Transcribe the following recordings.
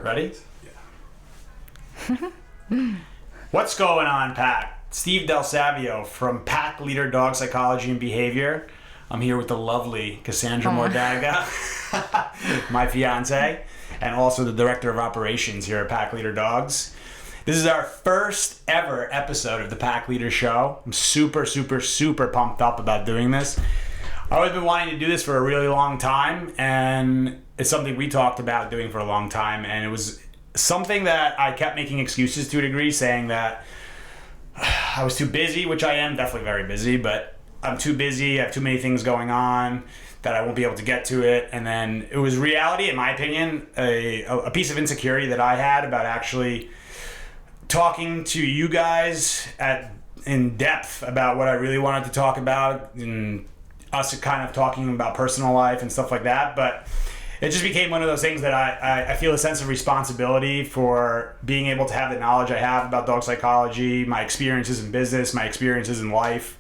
Ready? Yeah. What's going on, Pack? Steve Del Savio from Pack Leader Dog Psychology and Behavior. I'm here with the lovely Cassandra Mordaga, my fiance, and also the Director of Operations here at Pack Leader Dogs. This is our first ever episode of the Pack Leader Show. I'm super pumped up about doing this. I've always been wanting to do this for a really long time, and it's something we talked about doing for a long time, and it was something that I kept making excuses to a degree, saying that I was too busy, which I am definitely very busy, but I'm too busy, I have too many things going on, that I won't be able to get to it. And then it was reality, in my opinion, a piece of insecurity that I had about actually talking to you guys in depth about what I really wanted to talk about, and us kind of talking about personal life and stuff like that. But it just became one of those things that I feel a sense of responsibility for being able to have the knowledge I have about dog psychology, my experiences in business, my experiences in life,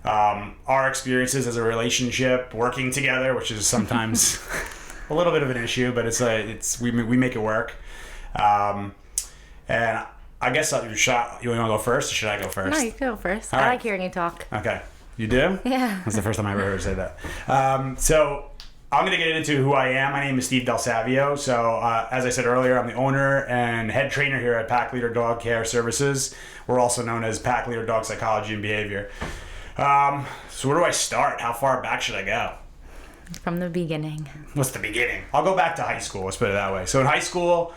our experiences as a relationship, working together, which is sometimes a little bit of an issue, but we make it work. And I guess you want to go first, or should I go first? No, you can go first. All I right. like hearing you talk. Okay. You do? Yeah. That's the first time I ever heard her say that. So I'm going to get into who I am. My name is Steve Del Savio. So as I said earlier, I'm the owner and head trainer here at Pack Leader Dog Care Services. We're also known as Pack Leader Dog Psychology and Behavior. So where do I start? How far back should I go? From the beginning. What's the beginning? I'll go back to high school. Let's put it that way. So in high school,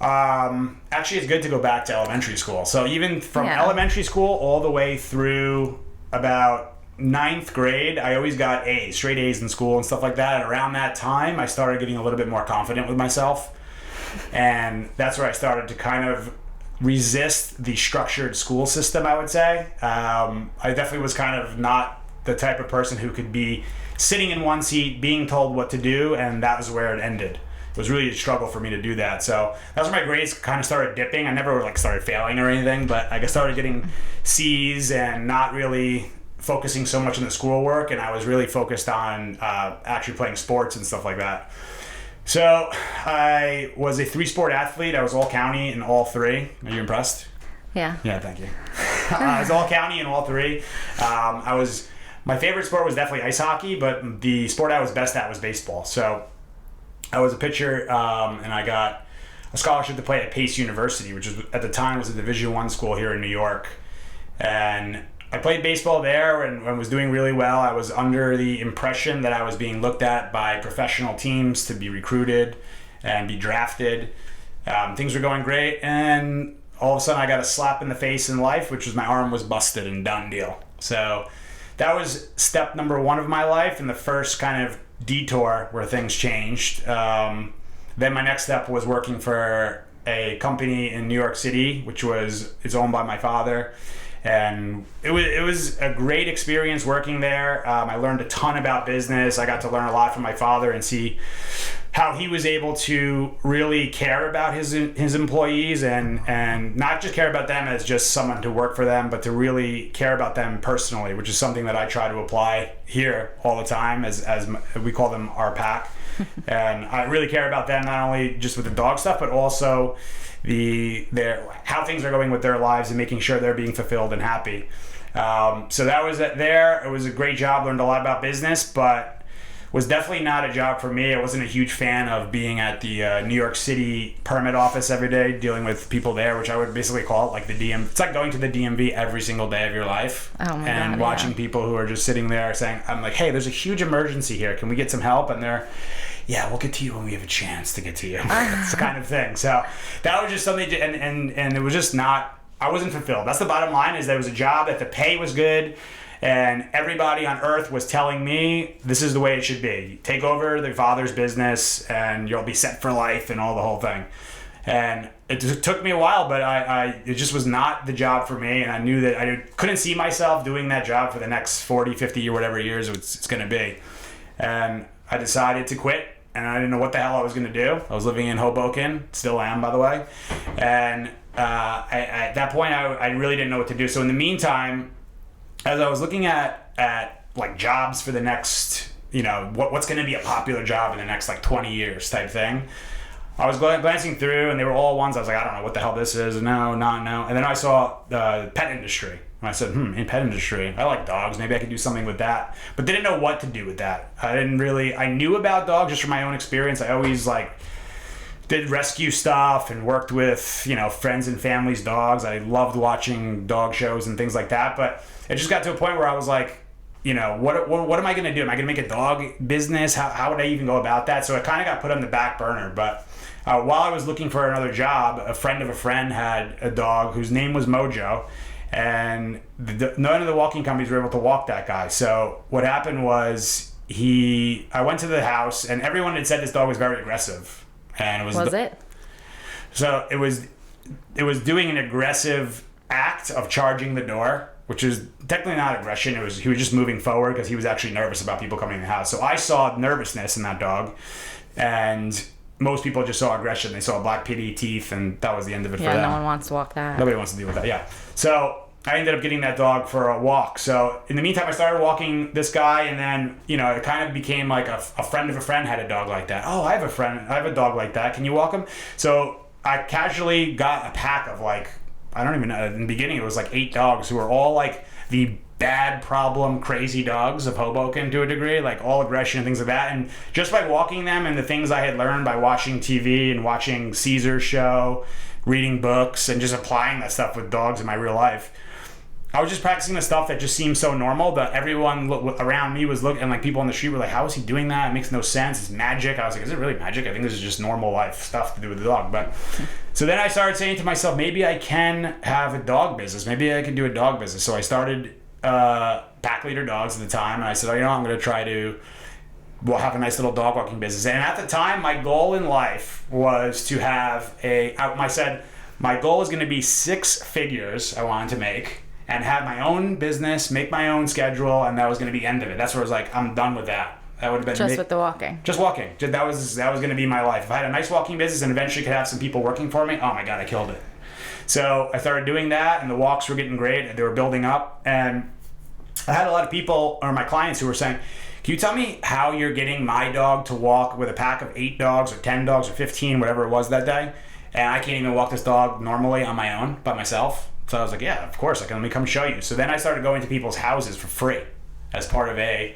actually it's good to go back to elementary school. So even from elementary school all the way through about 9th grade, I always got A's, straight A's in school and stuff like that. And around that time, I started getting a little bit more confident with myself. And that's where I started to kind of resist the structured school system, I would say. I definitely was kind of not the type of person who could be sitting in one seat, being told what to do, and that was where it ended. It was really a struggle for me to do that. So that's where my grades kind of started dipping. I never started failing or anything, but I started getting C's and not really focusing so much on the schoolwork, and I was really focused on actually playing sports and stuff like that. So I was a 3-sport athlete. I was all county in all 3. Are you impressed? Yeah. Yeah, thank you. I was all county in all 3. My favorite sport was definitely ice hockey, but the sport I was best at was baseball. So I was a pitcher, and I got a scholarship to play at Pace University, which was, at the time, was a Division I school here in New York. And I played baseball there and was doing really well. I was under the impression that I was being looked at by professional teams to be recruited and be drafted. Things were going great, and all of a sudden I got a slap in the face in life, which was my arm was busted and done deal. So that was step number 1 of my life, and the first kind of detour where things changed. Then my next step was working for a company in New York City, which is owned by my father. And it was a great experience working there. I learned a ton about business. I got to learn a lot from my father and see how he was able to really care about his employees and not just care about them as just someone to work for them, but to really care about them personally, which is something that I try to apply here all the time as we call them our pack. And I really care about them, not only just with the dog stuff, but also how things are going with their lives and making sure they're being fulfilled and happy. So that was it there. It was a great job, learned a lot about business, but was definitely not a job for me. I wasn't a huge fan of being at the New York City permit office every day, dealing with people there, which I would basically call it like the DM. It's like going to the DMV every single day of your life. Oh my and God, watching people who are just sitting there saying, I'm like, hey, there's a huge emergency here. Can we get some help? And they're, yeah, we'll get to you when we have a chance to get to you. It's the kind of thing. So that was just something, and it was just not, I wasn't fulfilled. That's the bottom line, is there was a job that the pay was good, and everybody on earth was telling me this is the way it should be. Take over the father's business and you'll be set for life and all the whole thing. And it took me a while, but it just was not the job for me, and I knew that I couldn't see myself doing that job for the next 40, 50 or whatever years it's going to be. And I decided to quit, and I didn't know what the hell I was going to do. I was living in Hoboken, still am, by the way. And at that point, I really didn't know what to do. So in the meantime, as I was looking at like jobs for the next, what's going to be a popular job in the next like 20 years type thing, I was glancing through, and they were all ones I was like, I don't know what the hell this is. No, not no. And then I saw the pet industry. And I said, in pet industry, I like dogs. Maybe I could do something with that. But didn't know what to do with that. I knew about dogs just from my own experience. I always did rescue stuff and worked with, friends and family's dogs. I loved watching dog shows and things like that. But it just got to a point where I was like, what am I going to do? Am I going to make a dog business? How would I even go about that? So it kind of got put on the back burner. But while I was looking for another job, a friend of a friend had a dog whose name was Mojo. And none of the walking companies were able to walk that guy. So what happened was I went to the house, and everyone had said this dog was very aggressive. And Was it? So it was doing an aggressive act of charging the door, which is technically not aggression. He was just moving forward because he was actually nervous about people coming in the house. So I saw nervousness in that dog, and most people just saw aggression. They saw black pitty teeth, and that was the end of it for them. Yeah, no one wants to walk that. Nobody wants to deal with that, yeah. So I ended up getting that dog for a walk. So in the meantime, I started walking this guy, and then, it kind of became like a friend of a friend had a dog like that. Oh, I have a dog like that. Can you walk him? So I casually got a pack of I don't even know. In the beginning, it was 8 dogs who were all the bad problem crazy dogs of Hoboken to a degree, all aggression and things like that. And just by walking them and the things I had learned by watching TV and watching Caesar's show, reading books, and just applying that stuff with dogs in my real life, I was just practicing the stuff that just seemed so normal that everyone around me was looking, and people on the street were like, how is he doing that? It makes no sense. It's magic. I was like, is it really magic? I think this is just normal life stuff to do with the dog. But so then I started saying to myself, maybe I can have a dog business. Maybe I can do a dog business. So I started pack leader dogs at the time, and I said, I'm going to try to have a nice little dog walking business. And at the time, my goal in life was to have my goal was going to be 6 figures I wanted to make, and have my own business, make my own schedule, and that was going to be the end of it. That's where I was like, I'm done with that. That would have been with the walking. Just walking. That was going to be my life. If I had a nice walking business and eventually could have some people working for me, oh my God, I killed it. So I started doing that, and the walks were getting great. They were building up, and I had a lot of people, or my clients, who were saying, can you tell me how you're getting my dog to walk with a pack of 8 dogs or 10 dogs or 15, whatever it was that day, and I can't even walk this dog normally on my own, by myself? So I was like, yeah, of course, let me come show you. So then I started going to people's houses for free as part of a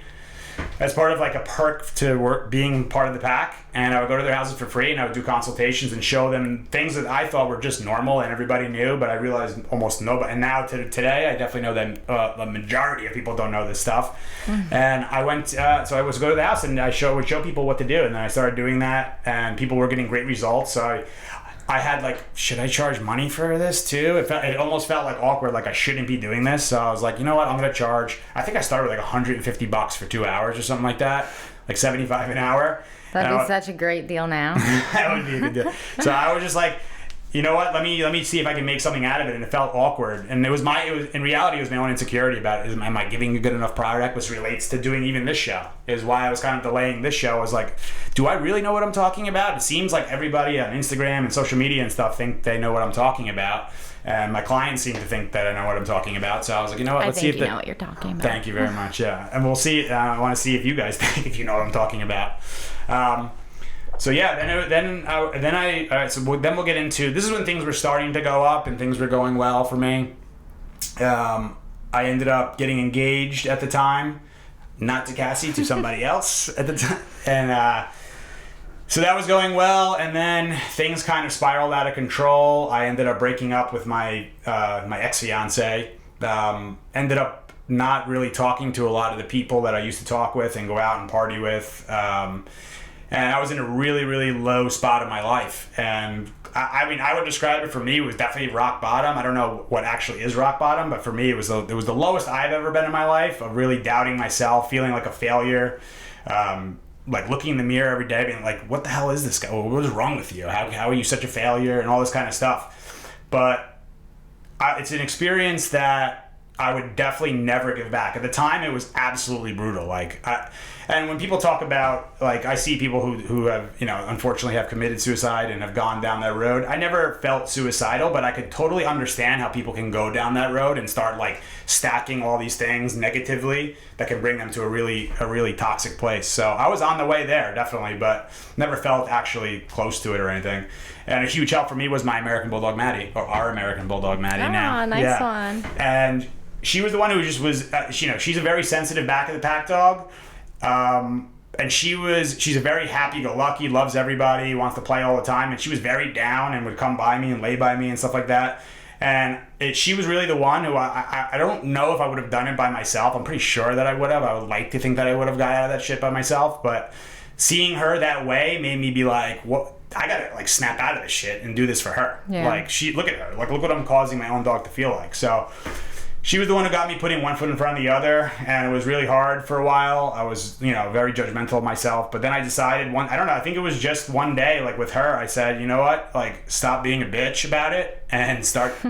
perk to being part of the pack. And I would go to their houses for free, and I would do consultations and show them things that I thought were just normal and everybody knew, but I realized almost nobody. And now today, I definitely know that the majority of people don't know this stuff. Mm-hmm. And I went, so I was go to the house, and I would show people what to do. And then I started doing that, and people were getting great results. So I had should I charge money for this too? It almost felt awkward, I shouldn't be doing this. So I was like, you know what, I'm gonna charge. I think I started with $150 for 2 hours or something like that, $75 an hour. That'd be such a great deal now. That would be a good deal. So I was just like, you know what, let me see if I can make something out of it. And it felt awkward, and it was in reality, it was my own insecurity about it. Am I giving a good enough product, which relates to doing even this show, is why I was kind of delaying this show. I was like, do I really know what I'm talking about? It seems like everybody on Instagram and social media and stuff think they know what I'm talking about, and my clients seem to think that I know what I'm talking about. So I was like, you know what, let's see if you know what you're talking about. Thank you very much. Yeah, and we'll see. I want to see if you guys think if you know what I'm talking about. So yeah, then we'll get into, this is when things were starting to go up and things were going well for me. I ended up getting engaged at the time, not to Cassie, to somebody else at the time, and so that was going well. And then things kind of spiraled out of control. I ended up breaking up with my ex-fiance. Ended up not really talking to a lot of the people that I used to talk with and go out and party with. And I was in a really, really low spot in my life. And I would describe it, for me, it was definitely rock bottom. I don't know what actually is rock bottom, but for me, it was the lowest I've ever been in my life, of really doubting myself, feeling like a failure, looking in the mirror every day, being like, what the hell is this guy? What is wrong with you? How are you such a failure? And all this kind of stuff. But it's an experience that I would definitely never give back. At the time, it was absolutely brutal. And when people talk about, like, I see people who have, you know, unfortunately have committed suicide and have gone down that road. I never felt suicidal, but I could totally understand how people can go down that road and start, like, stacking all these things negatively that can bring them to a really toxic place. So I was on the way there, definitely, but never felt actually close to it or anything. And a huge help for me was my American Bulldog Maddie, or our American Bulldog Maddie now. Oh, nice one. And she was the one who just was, you know, she's a very sensitive back of the pack dog. And she's a very happy-go-lucky, loves everybody, wants to play all the time. And she was very down and would come by me and lay by me and stuff like that. And she was really the one who I don't know if I would have done it by myself. I'm pretty sure that I would have. I would like to think that I would have got out of that shit by myself. But seeing her that way made me be like, what? I gotta, like, snap out of this shit and do this for her. Yeah. Like, look at her. Like, look what I'm causing my own dog to feel like. So she was the one who got me putting one foot in front of the other, and it was really hard for a while. I was, you know, very judgmental of myself. But then I decided I don't know, I think it was just one day, like with her, I said, you know what? Like, stop being a bitch about it and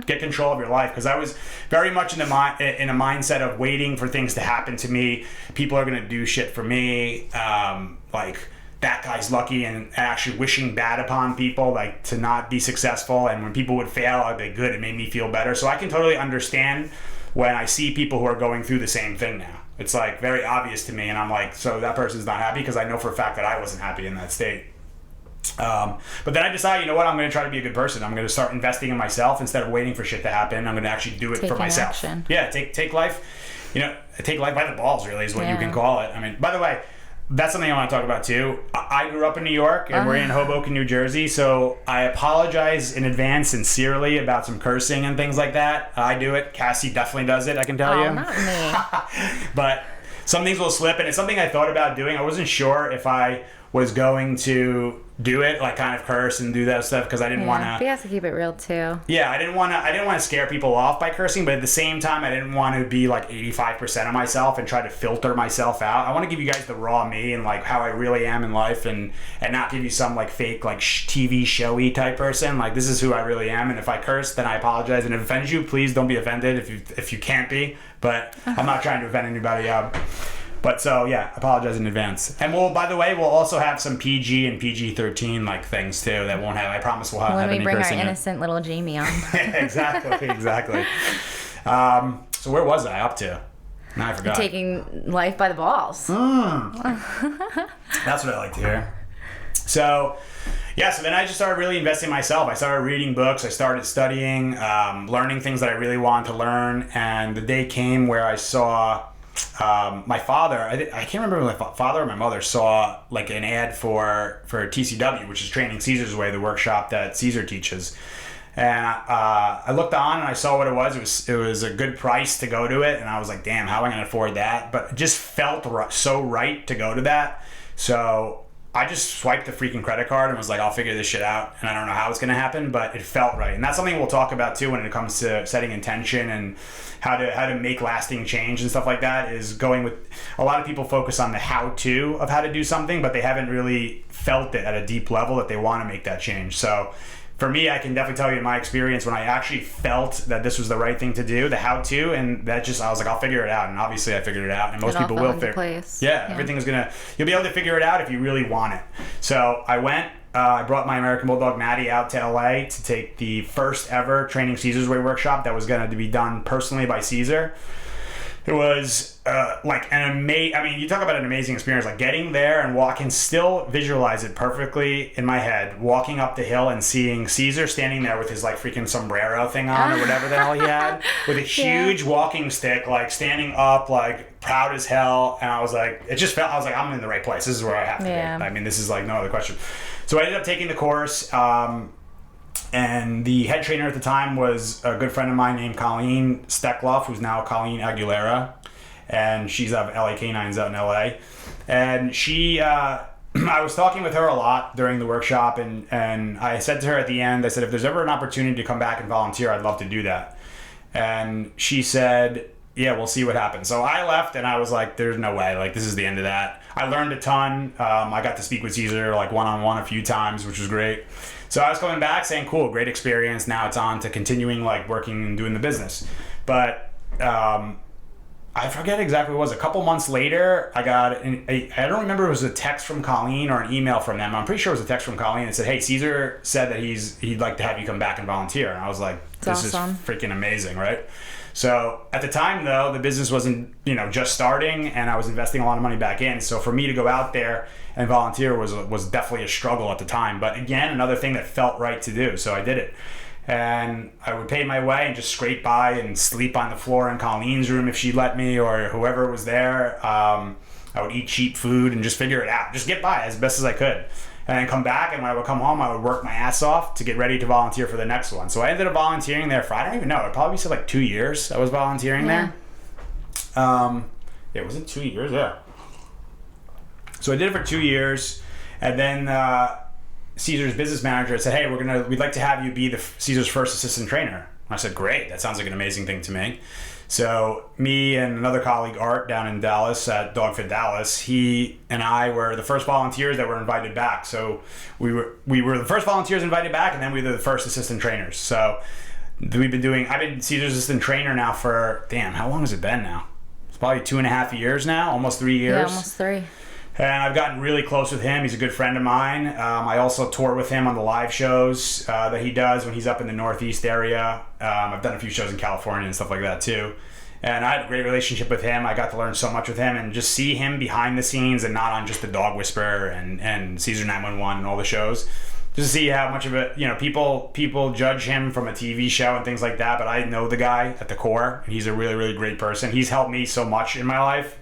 get control of your life. Because I was very much in a mindset of waiting for things to happen to me. People are gonna do shit for me. Like, that guy's lucky, and actually wishing bad upon people, like, to not be successful. And when people would fail, I'd be good. It made me feel better. So I can totally understand when I see people who are going through the same thing now. It's, like, very obvious to me, and I'm like, so that person's not happy, because I know for a fact that I wasn't happy in that state. But then I decided, you know what, I'm going to try to be a good person. I'm going to start investing in myself instead of waiting for shit to happen. I'm going to actually do it for myself. Action. Yeah, take life, you know, take life by the balls, really, is what you can call it. I mean, by the way, that's something I want to talk about too. I grew up in New York, and we're in Hoboken, New Jersey, so I apologize in advance sincerely about some cursing and things like that. I do it. Cassie definitely does it, I can tell you. Not me. But some things will slip, and it's something I thought about doing. I wasn't sure if I was going to do it, like, kind of curse and do that stuff, because I didn't want to. You have to keep it real too. Yeah, I didn't want to scare people off by cursing, but at the same time, I didn't want to be like 85% of myself and try to filter myself out. I want to give you guys the raw me and, like, how I really am in life, and not give you some, like, fake, like, TV showy type person. Like, this is who I really am, and if I curse, then I apologize. And if it offends you, please don't be offended if you can't be. But I'm not trying to offend anybody. But so, yeah, apologize in advance. And by the way, we'll also have some PG and PG-13, like, things too that won't have, I promise we'll have any cursing. When we bring our innocent little Jamie on. Exactly. So where was I up to? Now I forgot. Taking life by the balls. That's what I like to hear. So, yeah, so then I just started really investing in myself. I started reading books. I started studying, learning things that I really wanted to learn. And the day came where I saw... my father, I can't remember if my father or my mother saw, like, an ad for TCW, which is Training Caesar's Way, the workshop that Caesar teaches. And I looked on and I saw what it was. It was a good price to go to it, and I was like, damn, how am I going to afford that? But it just felt so right to go to that. So I just swiped the freaking credit card and was like, I'll figure this shit out, and I don't know how it's going to happen, but it felt right. And that's something we'll talk about too when it comes to setting intention and how to make lasting change and stuff like that, is going with... A lot of people focus on the how-to of how to do something, but they haven't really felt it at a deep level that they want to make that change. So for me, I can definitely tell you in my experience, when I actually felt that this was the right thing to do, the how-to, and that just, I was like, I'll figure it out. And obviously I figured it out, and most people will figure it out. Yeah, everything is you'll be able to figure it out if you really want it. So I went, I brought my American Bulldog Maddie out to LA to take the first ever Training Caesar's Way workshop that was going to be done personally by Caesar. It was like an amazing... I mean, you talk about an amazing experience. Like, getting there and walking, still visualize it perfectly in my head, walking up the hill and seeing Caesar standing there with his, like, freaking sombrero thing on or whatever the hell he had, with a huge walking stick, like, standing up, like, proud as hell. And I was like, it just felt... I was like, I'm in the right place. This is where I have to be. I mean, this is, like, no other question. So I ended up taking the course, and the head trainer at the time was a good friend of mine named Colleen Steckloff, who's now Colleen Aguilera, and she's of LA Canines out in LA. And she, I was talking with her a lot during the workshop, and I said to her at the end, I said, if there's ever an opportunity to come back and volunteer, I'd love to do that. And she said, yeah, we'll see what happens. So I left, and I was like, there's no way. Like, this is the end of that. I learned a ton. I got to speak with Caesar, like, one-on-one a few times, which was great. So I was coming back saying, cool, great experience. Now it's on to continuing, like, working and doing the business. But I forget exactly what it was. A couple months later, I got I don't remember if it was a text from Colleen or an email from them. I'm pretty sure it was a text from Colleen that said, "Hey, Caesar said that he'd like to have you come back and volunteer." And I was like, "This is freaking amazing, right?" So at the time, though, the business wasn't just starting, and I was investing a lot of money back in. So for me to go out there and volunteer was definitely a struggle at the time. But again, another thing that felt right to do, so I did it. And I would pay my way and just scrape by and sleep on the floor in Colleen's room if she'd let me, or whoever was there. I would eat cheap food and just figure it out. Just get by as best as I could. And then come back, and when I would come home, I would work my ass off to get ready to volunteer for the next one. So I ended up volunteering there for, I don't even know, it probably said like 2 years I was volunteering there. Was it 2 years? Yeah. So I did it for 2 years, and then Caesar's business manager said, "Hey, we'd like to have you be Caesar's first assistant trainer." I said, "Great, that sounds like an amazing thing to me." So me and another colleague, Art, down in Dallas at Dogfit Dallas, he and I were the first volunteers that were invited back. So we were the first volunteers invited back, and then we were the first assistant trainers. So I've been Caesar's assistant trainer now for, how long has it been now? It's probably 2.5 years now, almost 3 years. Yeah, almost 3. And I've gotten really close with him. He's a good friend of mine. I also tour with him on the live shows that he does when he's up in the Northeast area. I've done a few shows in California and stuff like that too. And I had a great relationship with him. I got to learn so much with him and just see him behind the scenes and not on just the Dog Whisperer and Caesar 911 and all the shows. Just to see how much of it, people judge him from a TV show and things like that. But I know the guy at the core, and he's a really, really great person. He's helped me so much in my life.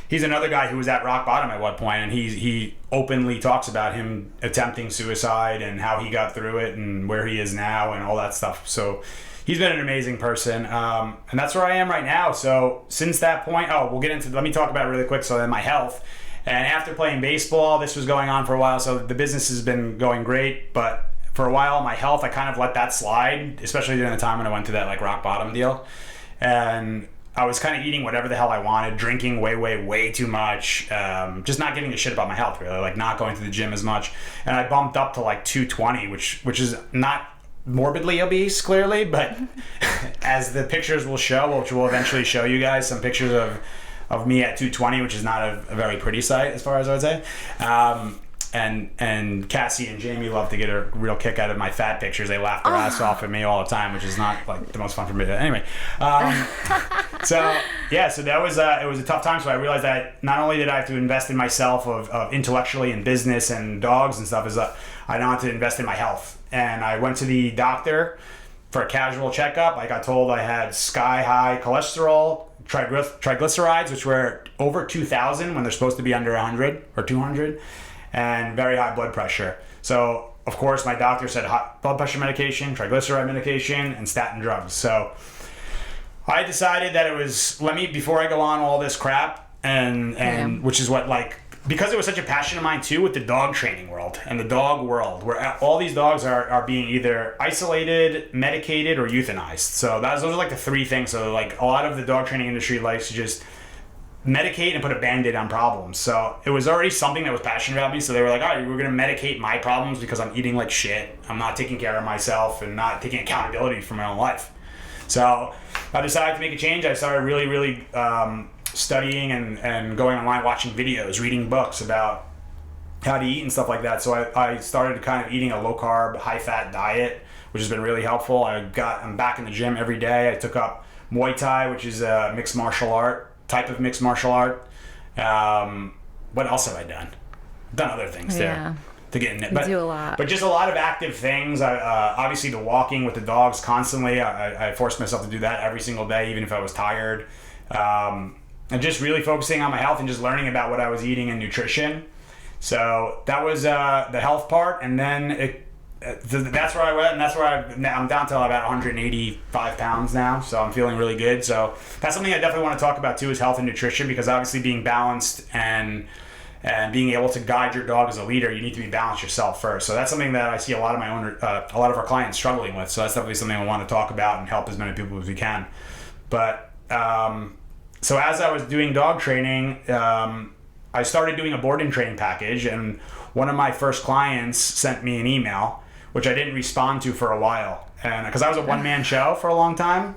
He's another guy who was at rock bottom at one point, and he openly talks about him attempting suicide and how he got through it and where he is now and all that stuff. So he's been an amazing person, and that's where I am right now. So since that point, let me talk about it really quick. So then my health, and after playing baseball, this was going on for a while. So the business has been going great, but for a while, my health, I kind of let that slide, especially during the time when I went through that like rock bottom deal, and I was kind of eating whatever the hell I wanted, drinking way, way, way too much, just not giving a shit about my health, really, like not going to the gym as much. And I bumped up to like 220, which is not morbidly obese, clearly, but as the pictures will show, which will eventually show you guys some pictures of me at 220, which is not a very pretty sight as far as I would say. And Cassie and Jamie love to get a real kick out of my fat pictures. They laugh their ass off at me all the time, which is not like the most fun for me. Anyway, so that was it was a tough time. So I realized that not only did I have to invest in myself of intellectually in business and dogs and stuff, is that I now had to invest in my health. And I went to the doctor for a casual checkup. I got told I had sky high cholesterol, triglycerides, which were over 2,000 when they're supposed to be under 100 or 200. And very high blood pressure. So, of course, my doctor said hot blood pressure medication, triglyceride medication, and statin drugs. So, I decided that it was, before I go on all this crap, which is what, because it was such a passion of mine, too, with the dog training world and the dog world, where all these dogs are being either isolated, medicated, or euthanized. So, those are, the three things. So, a lot of the dog training industry likes to just medicate and put a band-aid on problems. So it was already something that was passionate about me. So they were like, all right, we're going to medicate my problems because I'm eating like shit. I'm not taking care of myself and not taking accountability for my own life. So I decided to make a change. I started really, really studying and going online, watching videos, reading books about how to eat and stuff like that. So I started kind of eating a low-carb, high-fat diet, which has been really helpful. I'm back in the gym every day. I took up Muay Thai, which is a mixed martial art. Type of mixed martial art. What else have I done? I've done other things too to get in it. But, do a lot. But just a lot of active things. Obviously, the walking with the dogs constantly. I forced myself to do that every single day, even if I was tired. And just really focusing on my health and just learning about what I was eating and nutrition. So that was the health part, and then that's where I went, and that's where I'm down to about 185 pounds now, so I'm feeling really good. So that's something I definitely want to talk about too, is health and nutrition, because obviously being balanced and being able to guide your dog as a leader, you need to be balanced yourself first. So that's something that I see a lot of our clients struggling with. So that's definitely something I want to talk about and help as many people as we can. But so as I was doing dog training, I started doing a board and training package, and one of my first clients sent me an email, which I didn't respond to for a while, and because I was a one-man show for a long time.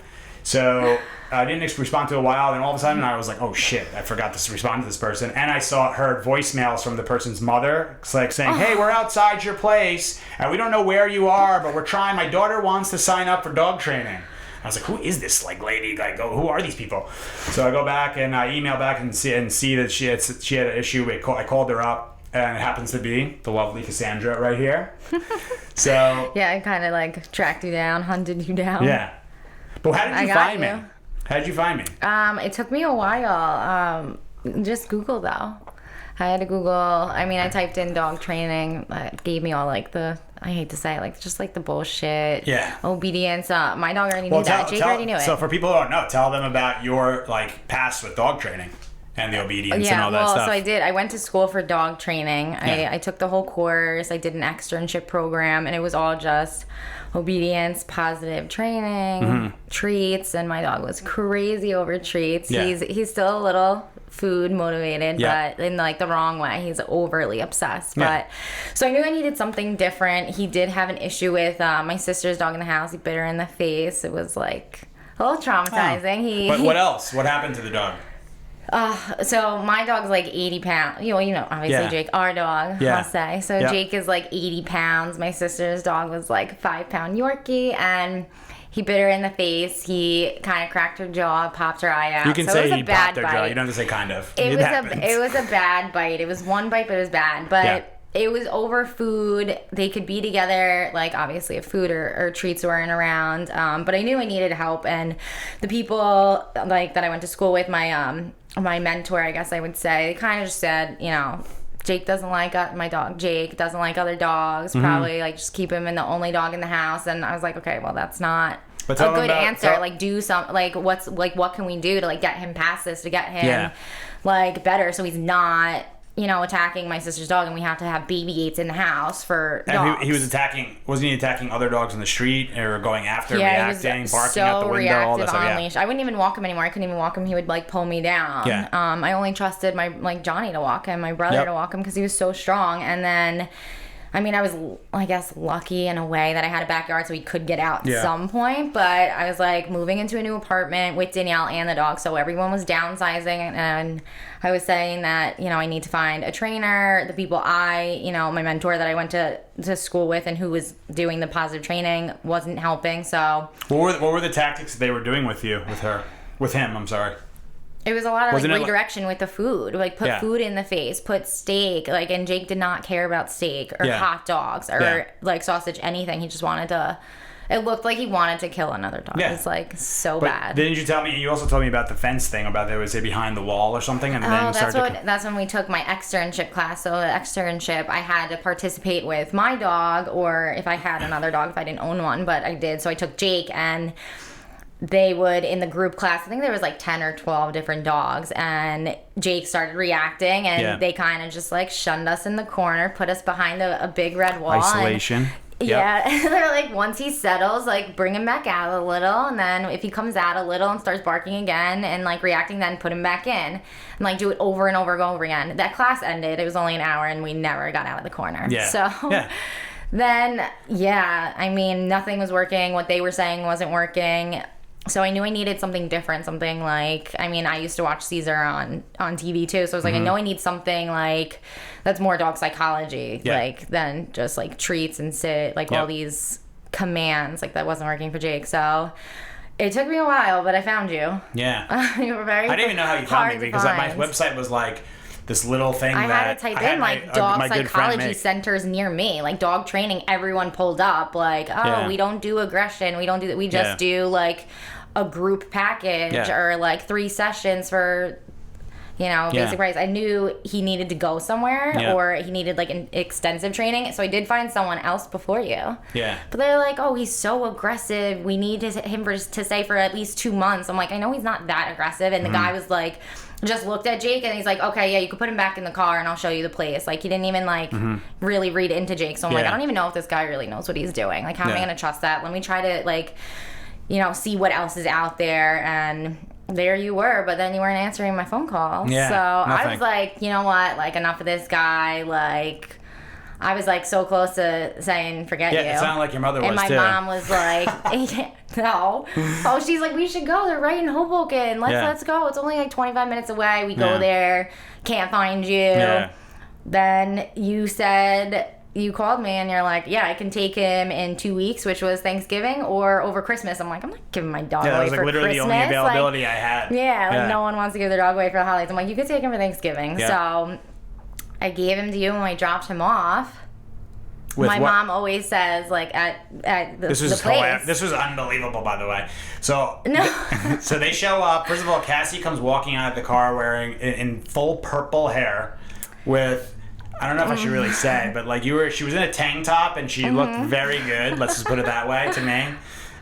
So I didn't respond to a while, and all of a sudden I was like, oh shit, I forgot to respond to this person. And I heard voicemails from the person's mother. It's like saying, hey, we're outside your place, and we don't know where you are, but we're trying. My daughter wants to sign up for dog training. I was like, who is this lady? Who are these people? So I go back and I email back and see that she had an issue. I called her up, and it happens to be the lovely Cassandra right here. So Yeah, I kind of tracked you down, hunted you down. yeah. But how did you find me? How did you find me? It took me a while. Just Google though. I had to Google. I mean, I typed in dog training. It gave me all I hate to say it, just the bullshit. Yeah. Obedience. My dog already knew that. Jake already knew it. So for people who don't know, tell them about your past with dog training and the obedience and all that stuff. So I did. I went to school for dog training. Yeah. I took the whole course. I did an externship program, and it was all just obedience, positive training, treats, and my dog was crazy over treats. Yeah. He's still a little food motivated, but in the wrong way. He's overly obsessed. Yeah. But so I knew I needed something different. He did have an issue with my sister's dog in the house. He bit her in the face. It was a little traumatizing. But what else? What happened to the dog? So my dog's 80 pounds. Obviously Yeah. Jake, our dog, Yeah. I'll say. So Yeah. Jake is 80 pounds. My sister's dog was 5-pound Yorkie, and he bit her in the face. He kind of cracked her jaw, popped her eye out. You can so say it was he a bad popped their bite. jaw. You don't have to say kind of. It was a bad bite. It was one bite, but it was bad. But Yeah. it was over food. They could be together, obviously if food or treats weren't around. But I knew I needed help, and the people that I went to school with, my mentor, I guess I would say, they kind of just said, Jake doesn't like my dog. Jake doesn't like other dogs. Probably just keep him in the only dog in the house. And I was like, okay, well that's not a good answer. Do some what can we do to get him past this, to get him better, so he's not attacking my sister's dog, and we have to have baby gates in the house for dogs. And he was wasn't he attacking other dogs in the street, or going after, reacting, barking out the window, all that stuff? On leash. I wouldn't even walk him anymore. I couldn't even walk him. He would pull me down. Yeah. I only trusted my Johnny to walk him, my brother to walk him, because he was so strong. And then, I was, I guess, lucky in a way that I had a backyard so he could get out at some point. But I was moving into a new apartment with Danielle and the dog, so everyone was downsizing, and I was saying that, I need to find a trainer. The people my mentor that I went to school with and who was doing the positive training wasn't helping. So what were the tactics they were doing with him? I'm sorry. It was a lot of redirection with the food. Put food in the face, put steak. And Jake did not care about steak or hot dogs or sausage, anything. He just wanted to. It looked like he wanted to kill another dog. Yeah. It's so bad. Didn't you tell me? You also told me about the fence thing, about there was behind the wall or something, and then that's when we took my externship class. So the externship, I had to participate with my dog, or if I had another dog, if I didn't own one, but I did. So I took Jake, and they would, in the group class, I think there was 10 or 12 different dogs, and Jake started reacting, and they kind of just shunned us in the corner, put us behind a big red wall. Isolation. Yeah, they're once he settles, bring him back out a little, and then if he comes out a little and starts barking again and reacting, then put him back in, and do it over and over and over again. That class ended. It was only an hour, and we never got out of the corner. Yeah. So yeah. Then nothing was working. What they were saying wasn't working. So I knew I needed something different, something I used to watch Caesar on TV too, so I was I know I need something that's more dog psychology, than just treats and sit, all these commands, that wasn't working for Jake. So it took me a while, but I found you. Yeah. You were very I didn't even know how you found me, because my website was this little thing I had to type in dog psychology centers near me, dog training. Everyone pulled up we don't do aggression, we don't do that, we just do a group package or 3 sessions for basic price. I knew he needed to go somewhere or he needed an extensive training, so I did find someone else before you. Yeah. But they're oh, he's so aggressive, we need him to stay for at least 2 months. I'm I know he's not that aggressive, and the guy was just looked at Jake, and he's okay, yeah, you can put him back in the car and I'll show you the place. He didn't even really read into Jake, so I'm I don't even know if this guy really knows what he's doing. How am I gonna trust that? Let me try to see what else is out there. And there you were, but then you weren't answering my phone calls. Yeah, so nothing. I was you know what, enough of this guy. I was like so close to saying forget you. Yeah, it sounded like your mother was and my too. mom was like, no. Oh, she's like, we should go. They're right in Hoboken. Let's go. It's only like 25 minutes away. We go there. Can't find you. Yeah. Then you said, you called me and you're like, yeah, I can take him in 2 weeks, which was Thanksgiving or over Christmas. I'm like, I'm not giving my dog away that was like for literally Christmas. the only availability I had. Yeah, no one wants to give their dog away for the holidays. I'm like, you could take him for Thanksgiving. Yeah. So I gave him to you when I dropped him off. My mom always says, like, at the place. This was unbelievable, by the way. So, No. So they show up. First of all, Cassie comes walking out of the car wearing in full purple hair with, I don't know if I should really say, but like she was in a tank top and she looked very good. Let's just put it that way to me.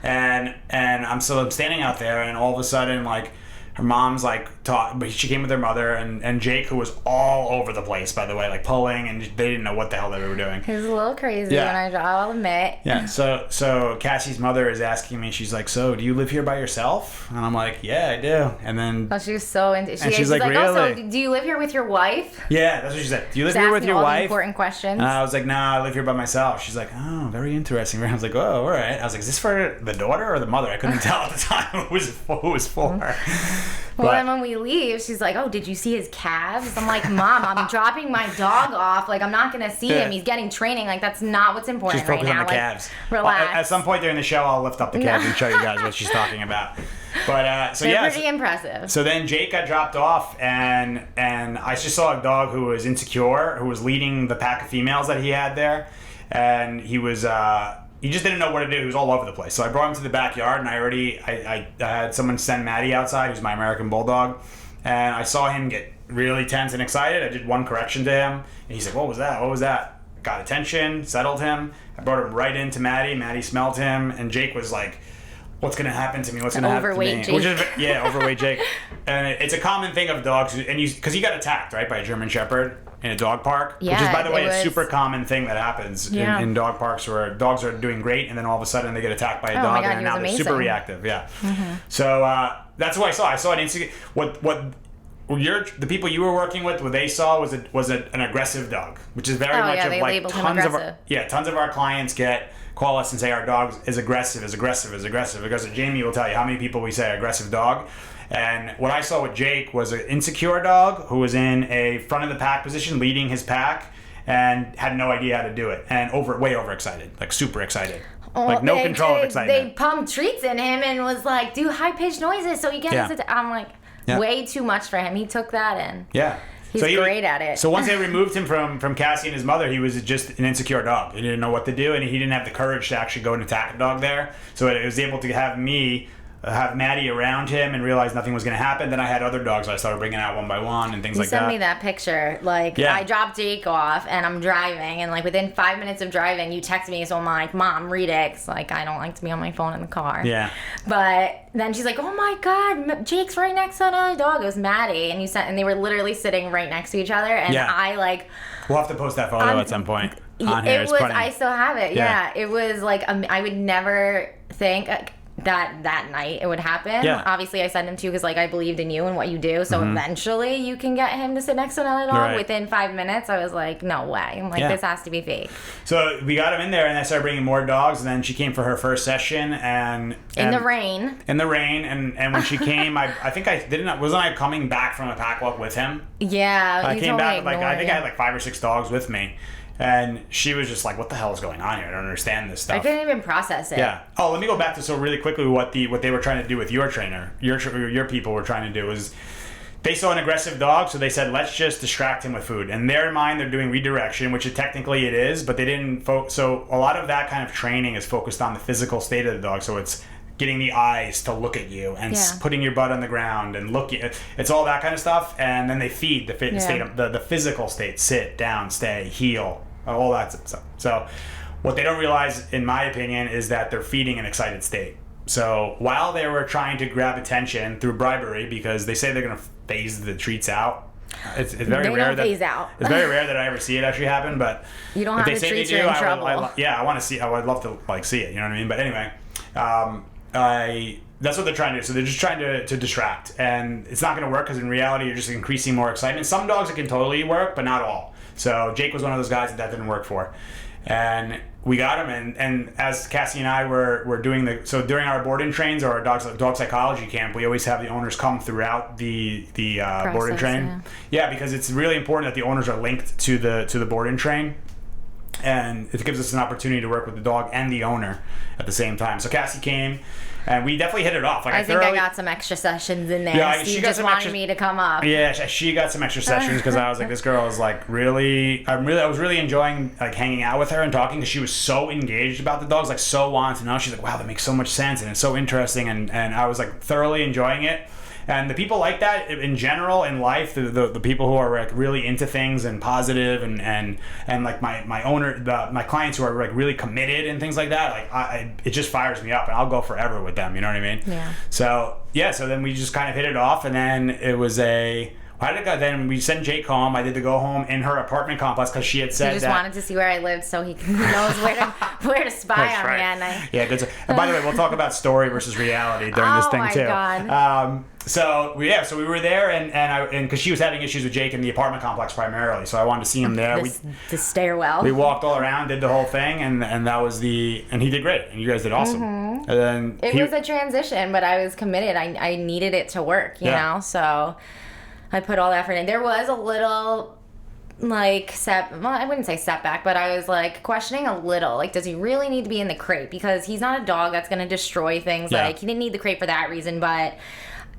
And I'm standing out there and all of a sudden, like, her mom's like but she came with her mother and Jake, who was all over the place, by the way, like pulling, and they didn't know what the hell they were doing. He was a little crazy I'll admit. Yeah. So Cassie's mother is asking me, she's like, so do you live here by yourself? And I'm like, yeah, I do. And then she was so into she's like, really? Oh, so do you live here with your wife? Yeah, that's what she said. Do you live She's here with your all wife? The important questions. And I was like, nah, I live here by myself. She's like, oh, very interesting. I was like, oh, all right. I was like, is this for the daughter or the mother? I couldn't tell at the time who it was for. Well, then when we leave, she's like, oh, did you see his calves? I'm like, Mom, I'm dropping my dog off. Like, I'm not going to see him. He's getting training. Like, that's not what's important she's focused right now. on the calves. Relax. At some point during the show, I'll lift up the calves and show you guys what she's talking about. But They're pretty impressive. So then Jake got dropped off, and I just saw a dog who was insecure, who was leading the pack of females that he had there, and he was he just didn't know what to do. He was all over the place. So I brought him to the backyard, and I had someone send Maddie outside, who's my American Bulldog, and I saw him get really tense and excited. I did one correction to him, and he's like, what was that? What was that? Got attention, settled him. I brought him right into Maddie. Maddie smelled him, and Jake was like, what's going to happen to me? What's going to happen to me? Jake. Overweight Jake. And it's a common thing of dogs, because he got attacked, right, by a German Shepherd in a dog park, which is, by the way, a super common thing that happens in dog parks where dogs are doing great, and then all of a sudden they get attacked by a dog, and now they're super reactive. Yeah. Mm-hmm. So that's what I saw. I saw an instant. The people you were working with, what they saw was an aggressive dog, which is very much of like tons of our clients call us and say our dog is aggressive. Because Jamie will tell you how many people we say aggressive dog. And what I saw with Jake was an insecure dog who was in a front of the pack position, leading his pack, and had no idea how to do it, and way overexcited, like super excited. Like no control of excitement. They pumped treats in him and was like, do high-pitched noises so he gets I'm like, way too much for him. He took that in. Yeah. He's great at it. So once they removed him from Cassie and his mother, he was just an insecure dog. He didn't know what to do, and he didn't have the courage to actually go and attack a dog there. So it was able to have Maddie around him and realize nothing was going to happen. Then I had other dogs I started bringing out one by one and things like that. You sent me that picture. Like, I dropped Jake off and I'm driving, and like within 5 minutes of driving, you text me, so I'm like, Mom, read it. 'Cause, like, I don't like to be on my phone in the car. Yeah. But then she's like, oh my God, Jake's right next to another dog. It was Maddie. And they were literally sitting right next to each other. And I like... We'll have to post that photo at some point on here. It was, I still have it. Yeah. It was like, I would never think... that night it would happen. Yeah. Obviously, I sent him to you because like I believed in you and what you do. So eventually, you can get him to sit next to another dog. Right. Within 5 minutes, I was like, no way. I'm like, this has to be fake. So we got him in there, and I started bringing more dogs. And then she came for her first session, and in the rain. And when she came, I think wasn't I coming back from a pack walk with him? Yeah, I came back with I think I had like 5 or 6 dogs with me. And she was just like, what the hell is going on here? I don't understand this stuff. I couldn't even process it. Yeah. Oh, let me go back to really quickly what they were trying to do with your trainer. Your people were trying to do was they saw an aggressive dog, so they said, let's just distract him with food. In their mind, they're doing redirection, which technically it is, but they didn't so a lot of that kind of training is focused on the physical state of the dog. So it's getting the eyes to look at you and putting your butt on the ground and looking. It's all that kind of stuff. And then they feed the state of the physical state: sit, down, stay, heel, all that stuff. So what they don't realize, in my opinion, is that they're feeding an excited state. So while they were trying to grab attention through bribery, because they say they're going to phase the treats out. It's very rare that phase out. It's very rare that I ever see it actually happen. But you don't have the treats, you're in trouble. I want to see. I would love to like see it. You know what I mean? But anyway. That's what they're trying to do. So they're just trying to distract, and it's not going to work because in reality you're just increasing more excitement. Some dogs it can totally work, but not all. So Jake was one of those guys that didn't work for. And we got him, and as Cassie and I were doing during our board and trains or our dog psychology camp, we always have the owners come throughout the board and train. Yeah, because it's really important that the owners are linked to the board and train. And it gives us an opportunity to work with the dog and the owner at the same time. So Cassie came, and we definitely hit it off. Like I think I got some extra sessions in there. Yeah, Steve just wanted me to come up. Yeah, she got some extra sessions because I was like, this girl is like I was really enjoying like hanging out with her and talking because she was so engaged about the dogs, like so wanted to know. She's like, wow, that makes so much sense and it's so interesting, and I was like thoroughly enjoying it. And the people like that in general in life, the people who are like really into things and positive and like my clients who are like really committed and things like that, like it just fires me up, and I'll go forever with them. You know what I mean? Yeah. So then we just kind of hit it off, and then it was then we sent Jake home. I did the go home in her apartment complex because she had said he just wanted to see where I lived so he knows where to spy on me. Yeah, good. And by the way, we'll talk about story versus reality during this thing too. Oh my God. So we were there, and because she was having issues with Jake in the apartment complex primarily, so I wanted to see him there. The stairwell. We walked all around, did the whole thing, and that was and he did great, and you guys did awesome. Mm-hmm. And then it was a transition, but I was committed. I needed it to work, you know, so I put all the effort in. There was a little I wouldn't say setback, but I was like questioning a little, like, does he really need to be in the crate? Because he's not a dog that's going to destroy things. Yeah. Like, he didn't need the crate for that reason, but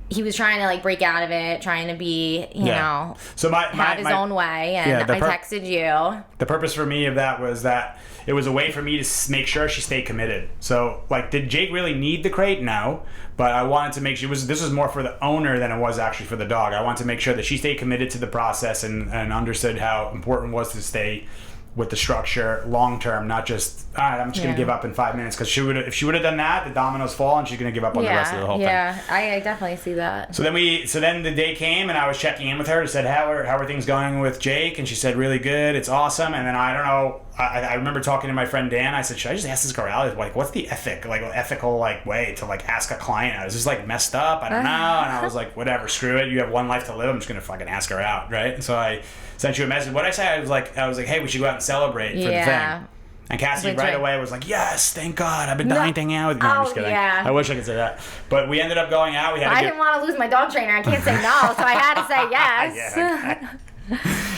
he was trying to like break out of it, trying to be, you know, so have his own way. And I texted you. The purpose for me of that was that it was a way for me to make sure she stayed committed. So, like, did Jake really need the crate? No. But I wanted to make sure this was more for the owner than it was actually for the dog. I wanted to make sure that she stayed committed to the process and understood how important it was to stay with the structure long term, not just I'm just gonna give up in 5 minutes, because if she would have done that, the dominoes fall and she's gonna give up on the rest of the whole thing. Yeah, I definitely see that. So then the day came and I was checking in with her and said, how are things going with Jake? And she said, really good, it's awesome. And then I don't know, I remember talking to my friend Dan. I said, should I just ask this girl out? Like, what's the ethical way to like ask a client out? Is this like messed up? I don't know. And I was like, whatever, screw it. You have one life to live. I'm just gonna fucking ask her out, right? And so I sent you a message. What I say? I was like, hey, we should go out and celebrate for the thing. And Cassie right away was like, yes, thank God. I've been dying to hang out with you. No, I'm just kidding. Yeah. I wish I could say that. But we ended up going out. I didn't want to lose my dog trainer. I can't say no, so I had to say yes. Yeah,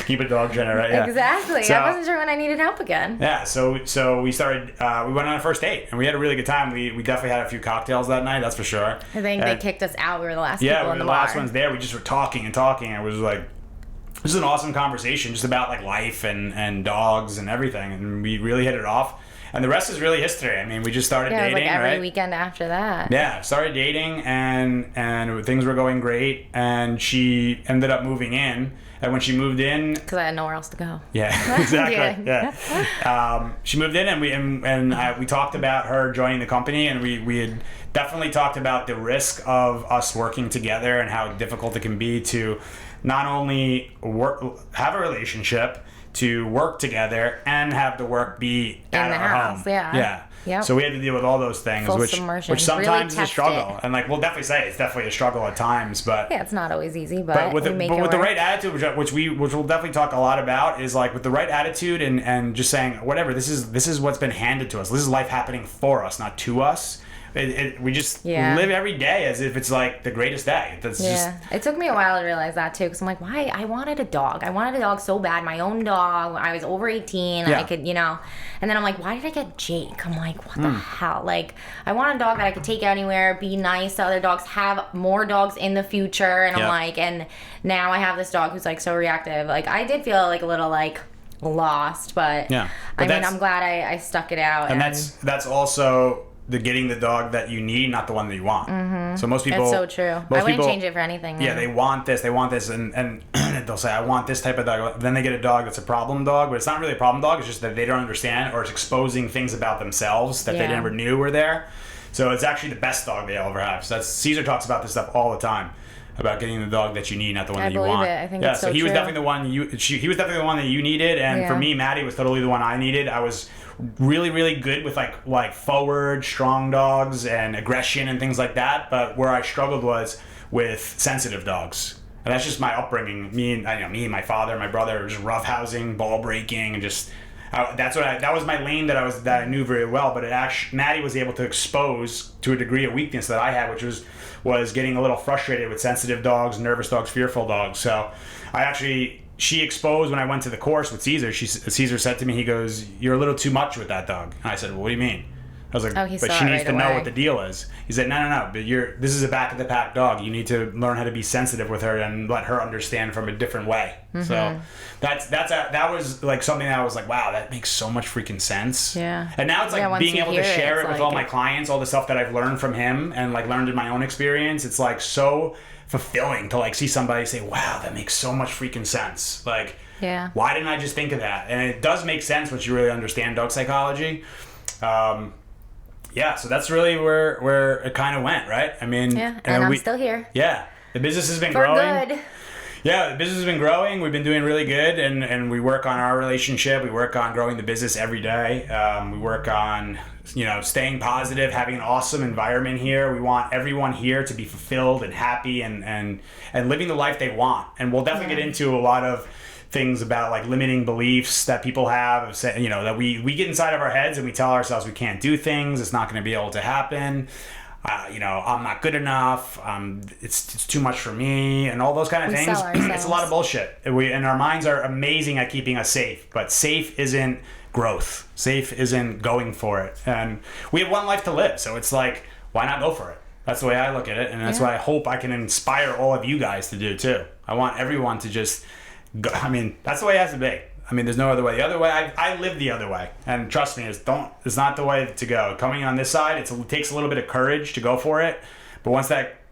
keep a dog trainer, right? Yeah. Exactly. So, I wasn't sure when I needed help again. Yeah, so we started, we went on a first date, and we had a really good time. We definitely had a few cocktails that night, that's for sure. I think they kicked us out. We were the last people in the bar. Yeah, we were the last ones there. We just were talking and talking, and it was like, this is an awesome conversation just about like life and dogs and everything, and we really hit it off. And the rest is really history. I mean, we just started dating, like every weekend after that. Yeah, started dating, and things were going great, and she ended up moving in. And when she moved in, because I had nowhere else to go. Yeah, exactly. Yeah. She moved in, and we talked about her joining the company, and we had definitely talked about the risk of us working together and how difficult it can be to not only have a relationship, to work together, and have the work be at our house. home. Yeah. Yep. So we had to deal with all those things, which sometimes really is a struggle. And like we'll definitely say it's definitely a struggle at times, but yeah, it's not always easy. But with the right attitude, which we'll definitely talk a lot about, is like with the right attitude and just saying whatever, this is what's been handed to us. This is life happening for us, not to us. We just live every day as if it's like the greatest day. It took me a while to realize that too, because I'm like, why? I wanted a dog. I wanted a dog so bad, my own dog. I was over 18. I could, and then I'm like, why did I get Jake? I'm like, what the hell? Like, I want a dog that I could take anywhere, be nice to other dogs, have more dogs in the future. And I'm like, and now I have this dog who's like so reactive. Like, I did feel like a little like lost, but I'm glad I stuck it out. And that's also getting the dog that you need, not the one that you want. Mm-hmm. So most people... It's so true. I wouldn't change it for anything. Yeah, they want this, and they'll say, I want this type of dog. Then they get a dog that's a problem dog, but it's not really a problem dog. It's just that they don't understand, or it's exposing things about themselves that they never knew were there. So it's actually the best dog they ever have. So Caesar talks about this stuff all the time, about getting the dog that you need, not the one that you want. I think it's so he was definitely the one he was definitely the one that you needed, and for me, Maddie was totally the one I needed. I was really, really good with like forward, strong dogs and aggression and things like that, but where I struggled was with sensitive dogs. And that's just my upbringing. Me and my father, my brother, just roughhousing, ball breaking, and just that was my lane that I knew very well. But Maddie was able to expose to a degree of weakness that I had, which was getting a little frustrated with sensitive dogs, nervous dogs, fearful dogs. So she exposed when I went to the course with Caesar. Caesar said to me, he goes, "You're a little too much with that dog." And I said, "Well, what do you mean?" I was like, "But she needs to know what the deal is." He said, "No. But this is a back of the pack dog. You need to learn how to be sensitive with her and let her understand from a different way." Mm-hmm. So that was like something that I was like, wow, that makes so much freaking sense. Yeah. And now it's like being able to share it with all my clients, all the stuff that I've learned from him and like learned in my own experience. It's like so fulfilling to like see somebody say, wow, that makes so much freaking sense. Like, yeah, why didn't I just think of that? And it does make sense once you really understand dog psychology. Yeah, so that's really where it kind of went, right? I mean, yeah, and I'm still here. Yeah, the business has been For growing. Good. Yeah, the business has been growing. We've been doing really good, and we work on our relationship. We work on growing the business every day. We work on, staying positive, having an awesome environment here. We want everyone here to be fulfilled and happy and living the life they want. And we'll definitely get into a lot of things about like limiting beliefs that people have, that we get inside of our heads and we tell ourselves we can't do things. It's not going to be able to happen. I'm not good enough. It's too much for me, and all those kind of things. It's a lot of bullshit. And our minds are amazing at keeping us safe, but safe isn't growth. Safe isn't going for it. And we have one life to live, so it's like, why not go for it? That's the way I look at it, and that's what I hope I can inspire all of you guys to do too. I want everyone to just go. I mean, that's the way it has to be. I mean, there's no other way. The other way, I live the other way. And trust me, it's not the way to go. Coming on this side, it takes a little bit of courage to go for it. But once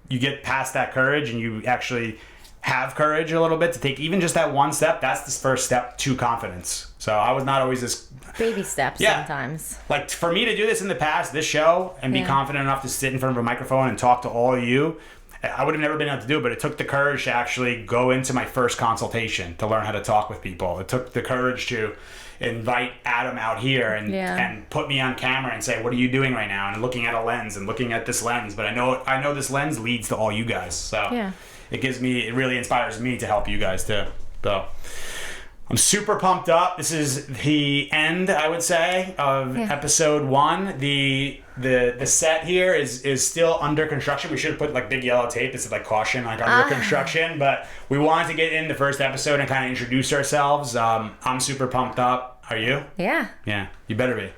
you get past that courage and you actually have courage a little bit to take even just that one step, that's the first step to confidence. So I was not always this... Baby steps sometimes. Like, for me to do this in the past, this show, and be confident enough to sit in front of a microphone and talk to all of you, I would have never been able to do it, but it took the courage to actually go into my first consultation to learn how to talk with people. It took the courage to invite Adam out here and put me on camera and say, what are you doing right now? And looking at a lens and looking at this lens. But I know this lens leads to all you guys. So it really inspires me to help you guys too. So I'm super pumped up. This is the end, I would say, of episode 1. The set here is still under construction. We should have put like big yellow tape that said like caution, like under construction. But we wanted to get in the first episode and kind of introduce ourselves. I'm super pumped up. Are you? Yeah. Yeah, you better be.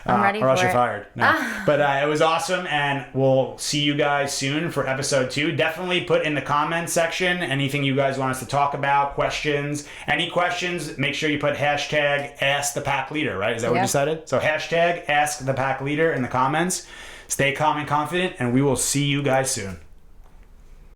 I'm ready for it. Or else you're fired. No. But it was awesome, and we'll see you guys soon for episode 2. Definitely put in the comments section anything you guys want us to talk about, questions. Any questions, make sure you put hashtag #AskThePackLeader, right? Is that what you decided? So hashtag #AskThePackLeader in the comments. Stay calm and confident, and we will see you guys soon.